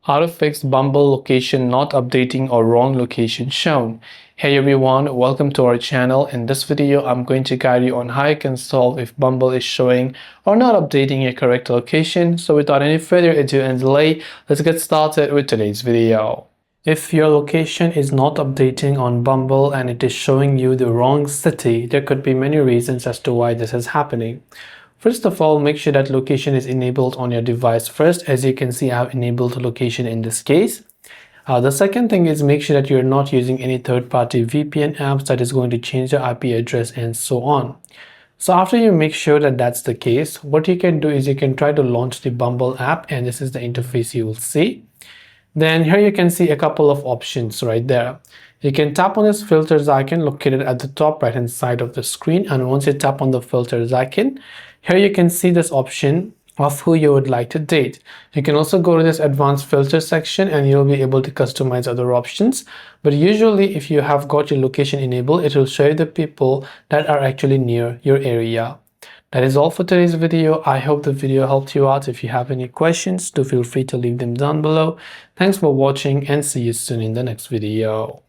How to fix Bumble location not updating or wrong location shown. Hey everyone, welcome to our channel. In this video, I'm going to guide you on how you can solve if Bumble is showing or not updating your correct location. So without any further ado and delay, let's get started with today's video. If your location is not updating on Bumble and it is showing you the wrong city, there could be many reasons as to why this is happening. First of all, make sure that location is enabled on your device first. As you can see, I have enabled location in this case. The second thing is make sure that you're not using any third-party VPN apps that is going to change the IP address and so on. So after you make sure that that's the case, what you can do is you can try to launch the Bumble app, and this is the interface you will see. Then here you can see a couple of options right there. You can tap on this filters icon located at the top right hand side of the screen, and once you tap on the filters icon, here you can see this option of who you would like to date. You can also go to this advanced filter section and you'll be able to customize other options. But usually if you have got your location enabled, it will show you the people that are actually near your area. That is all for today's video. I hope the video helped you out. If you have any questions, do feel free to leave them down below. Thanks for watching and see you soon in the next video.